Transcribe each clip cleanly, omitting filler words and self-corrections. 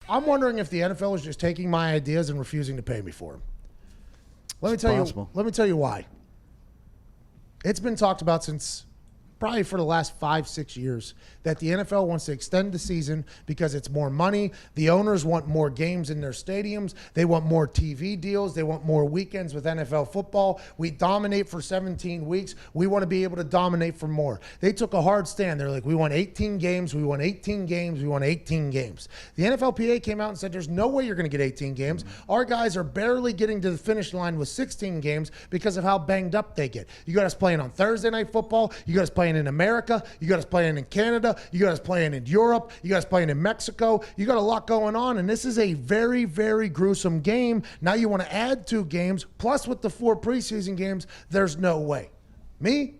I'm wondering if the NFL is just taking my ideas and refusing to pay me for them. Let me tell you why. It's been talked about since probably for the last 5-6 years that the NFL wants to extend the season because it's more money. The owners want more games in their stadiums. They want more TV deals. They want more weekends with NFL football. We dominate for 17 weeks. We want to be able to dominate for more. They took a hard stand. They're like, we want 18 games. We want 18 games. We want 18 games. The NFLPA came out and said, there's no way you're going to get 18 games. Our guys are barely getting to the finish line with 16 games because of how banged up they get. You got us playing on Thursday Night Football. You got us playing in America. You got us playing in Canada. You got us playing in Europe. You got us playing in Mexico. You got a lot going on, and this is a very, very gruesome game. Now you want to add 2 games, plus with the 4 preseason games, there's no way. Me,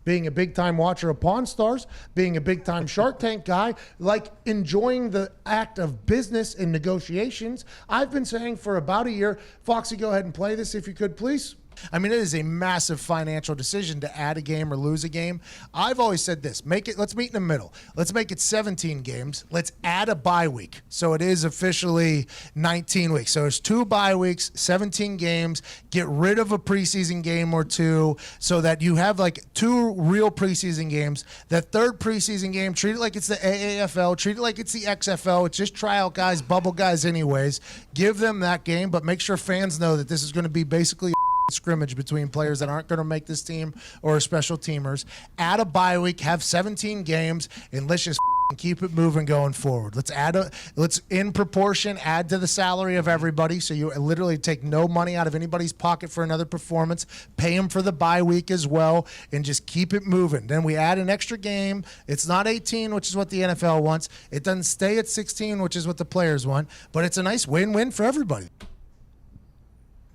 being a big-time watcher of Pawn Stars, being a big-time Shark Tank guy, like enjoying the act of business and negotiations, I've been saying for about a year, Foxy, go ahead and play this if you could, please. I mean, it is a massive financial decision to add a game or lose a game. I've always said this, let's meet in the middle. Let's make it 17 games. Let's add a bye week. So it is officially 19 weeks. So it's 2 bye weeks, 17 games, get rid of a preseason game or 2 so that you have like 2 real preseason games. That third preseason game, treat it like it's the AAFL, treat it like it's the XFL. It's just tryout guys, bubble guys anyways. Give them that game, but make sure fans know that this is going to be basically scrimmage between players that aren't going to make this team or special teamers. Add a bye week, have 17 games, and let's just keep it moving going forward. Let's in proportion add to the salary of everybody, so you literally take no money out of anybody's pocket for another performance. Pay them for the bye week as well, and just keep it moving. Then we add an extra game. It's not 18, which is what the NFL wants. It doesn't stay at 16, which is what the players want. But it's a nice win-win for everybody.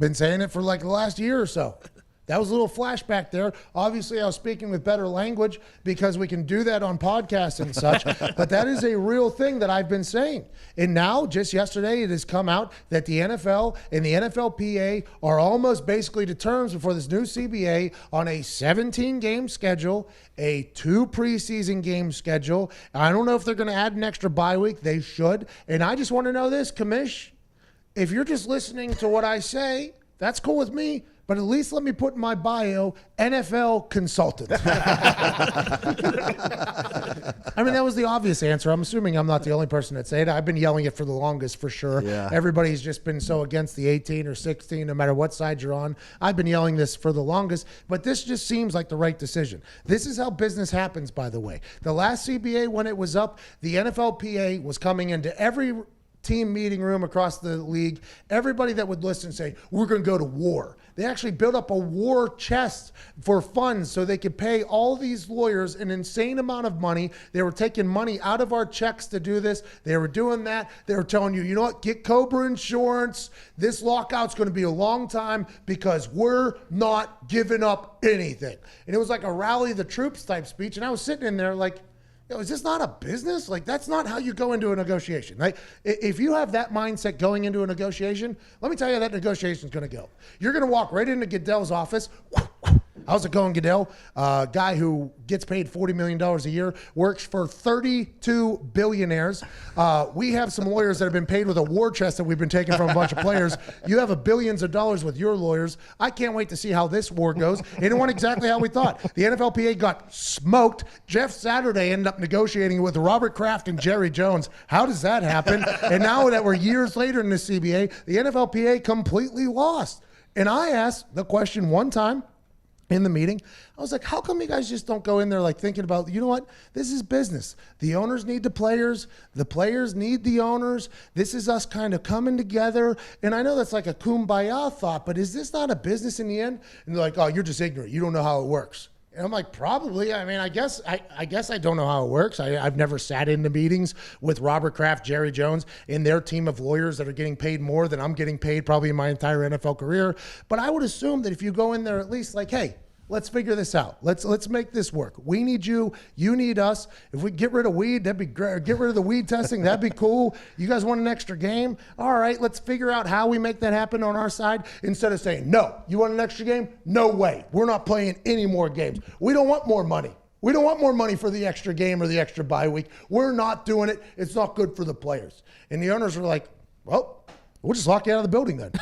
Been saying it for like the last year or so. That was a little flashback there. Obviously, I was speaking with better language because we can do that on podcasts and such. But that is a real thing that I've been saying. And now, just yesterday, it has come out that the NFL and the NFLPA are almost basically to terms before this new CBA on a 17-game schedule, a 2 preseason game schedule. I don't know if they're going to add an extra bye week. They should. And I just want to know this, Commish. If you're just listening to what I say, that's cool with me, but at least let me put in my bio, NFL consultant. I mean, that was the obvious answer. I'm assuming I'm not the only person that say it. I've been yelling it for the longest, for sure. Yeah. Everybody's just been so against the 18 or 16, no matter what side you're on. I've been yelling this for the longest, but this just seems like the right decision. This is how business happens, by the way. The last CBA, when it was up, the NFLPA was coming into every team meeting room across the league, everybody that would listen say, we're going to go to war. They actually built up a war chest for funds so they could pay all these lawyers an insane amount of money. They were taking money out of our checks to do this. They were doing that. They were telling you, you know what, get Cobra insurance. This lockout's going to be a long time because we're not giving up anything. And it was like a rally the troops type speech. And I was sitting in there like, is this not a business? Like, that's not how you go into a negotiation. Like, if you have that mindset going into a negotiation, let me tell you how that negotiation is going to go. You're going to walk right into Goodell's office. How's it going, Goodell? Guy who gets paid $40 million a year, works for 32 billionaires. We have some lawyers that have been paid with a war chest that we've been taking from a bunch of players. You have billions of dollars with your lawyers. I can't wait to see how this war goes. It went exactly how we thought. The NFLPA got smoked. Jeff Saturday ended up negotiating with Robert Kraft and Jerry Jones. How does that happen? And now that we're years later in the CBA, the NFLPA completely lost. And I asked the question one time in the meeting, I was like, how come you guys just don't go in there like thinking about, you know what, this is business. The owners need the players need the owners. This is us kind of coming together. And I know that's like a kumbaya thought, but is this not a business in the end? And they're like, oh, you're just ignorant. You don't know how it works. And I'm like, probably. I mean, I guess I don't know how it works. I've never sat in the meetings with Robert Kraft, Jerry Jones, and their team of lawyers that are getting paid more than I'm getting paid probably in my entire NFL career. But I would assume that if you go in there at least like, hey, let's figure this out. Let's make this work. We need you. You need us. If we get rid of weed, that'd be great. Get rid of the weed testing. That'd be cool. You guys want an extra game? All right, let's figure out how we make that happen on our side instead of saying, no, you want an extra game? No way. We're not playing any more games. We don't want more money. We don't want more money for the extra game or the extra bye week. We're not doing it. It's not good for the players. And the owners were like, well, we'll just lock you out of the building then.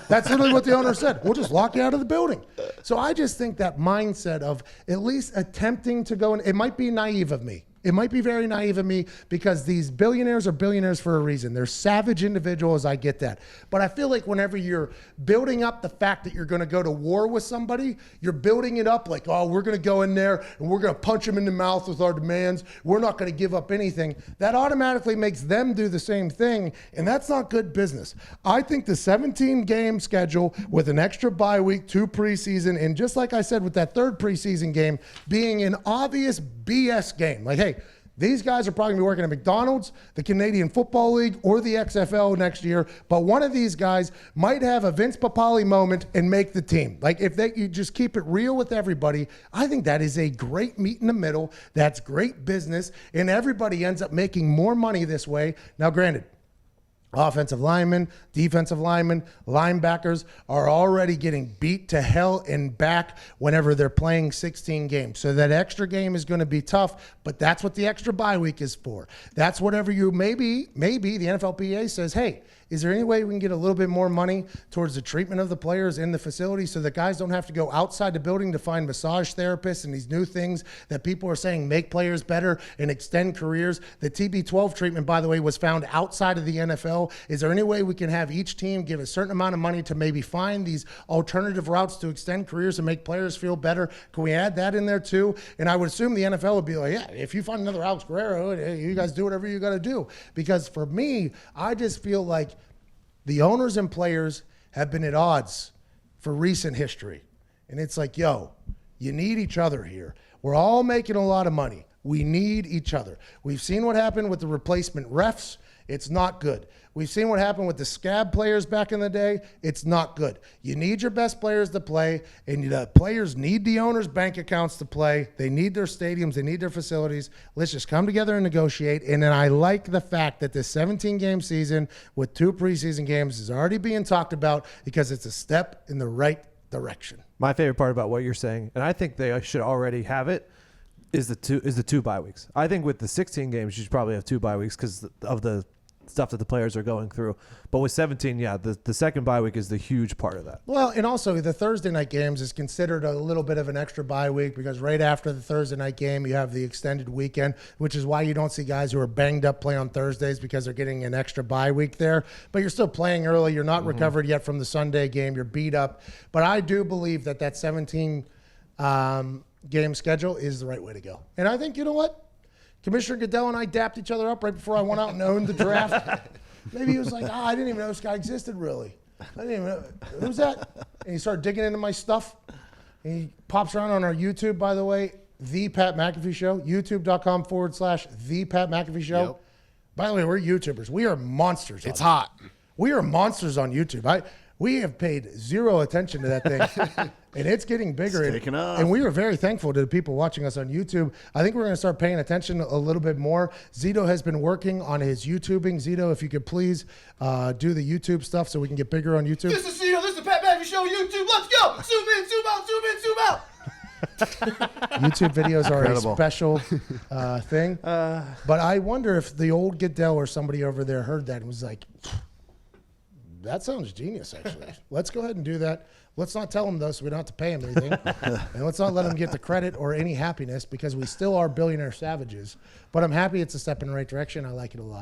That's literally what the owner said. We'll just lock you out of the building. So I just think that mindset of at least attempting to go, and it might be naive of me. It might be very naive of me because these billionaires are billionaires for a reason. They're savage individuals, I get that. But I feel like whenever you're building up the fact that you're going to go to war with somebody, you're building it up like, oh, we're going to go in there and we're going to punch them in the mouth with our demands. We're not going to give up anything. That automatically makes them do the same thing, and that's not good business. I think the 17-game schedule with an extra bye week, 2 preseason, and just like I said with that 3rd preseason game being an obvious BS game. Like, hey, these guys are probably going to be working at McDonald's, the Canadian Football League, or the XFL next year, but one of these guys might have a Vince Papale moment and make the team. Like, if you just keep it real with everybody, I think that is a great meet in the middle. That's great business, and everybody ends up making more money this way. Now, granted, offensive linemen, defensive linemen, linebackers are already getting beat to hell and back whenever they're playing 16 games. So that extra game is going to be tough, but that's what the extra bye week is for. That's whatever you maybe the NFLPA says, hey, is there any way we can get a little bit more money towards the treatment of the players in the facility so that guys don't have to go outside the building to find massage therapists and these new things that people are saying make players better and extend careers? The TB12 treatment, by the way, was found outside of the NFL. Is there any way we can have each team give a certain amount of money to maybe find these alternative routes to extend careers and make players feel better? Can we add that in there too? And I would assume the NFL would be like, yeah, if you find another Alex Guerrero, you guys do whatever you got to do. Because for me, I just feel like the owners and players have been at odds for recent history. And it's like, yo, you need each other here. We're all making a lot of money. We need each other. We've seen what happened with the replacement refs. It's not good. We've seen what happened with the scab players back in the day. It's not good. You need your best players to play, and the players need the owners' bank accounts to play. They need their stadiums. They need their facilities. Let's just come together and negotiate. And then I like the fact that this 17-game season with 2 preseason games is already being talked about because it's a step in the right direction. My favorite part about what you're saying, and I think they should already have it, is the two bye weeks. I think with the 16 games, you should probably have 2 bye weeks because of the stuff that the players are going through. But with 17, yeah, the second bye week is the huge part of that. Well, and also the Thursday night games is considered a little bit of an extra bye week because right after the Thursday night game, you have the extended weekend, which is why you don't see guys who are banged up play on Thursdays because they're getting an extra bye week there. But you're still playing early. You're not recovered yet from the Sunday game. You're beat up. But I do believe that 17 game schedule is the right way to go. And I think, you know what? Commissioner Goodell and I dapped each other up right before I went out and owned the draft. Maybe he was like, I didn't even know this guy existed, really. I didn't even know. Who's that? And he started digging into my stuff. And he pops around on our YouTube, by the way, The Pat McAfee Show, youtube.com/The Pat McAfee Show. Yep. By the way, we're YouTubers. We are monsters. It's hot. We are monsters on YouTube. We have paid zero attention to that thing, and it's getting bigger. It's taking off. And we are very thankful to the people watching us on YouTube. I think we're going to start paying attention a little bit more. Zito has been working on his YouTubing. Zito, if you could please do the YouTube stuff so we can get bigger on YouTube. This is Zito. This is the Pat McAfee Show YouTube. Let's go. Zoom in, zoom out, zoom in, zoom out. YouTube videos are a special thing. But I wonder if the old Goodell or somebody over there heard that and was like, that sounds genius, actually. Let's go ahead and do that. Let's not tell him, though, so we don't have to pay him anything. And let's not let him get the credit or any happiness because we still are billionaire savages. But I'm happy it's a step in the right direction. I like it a lot.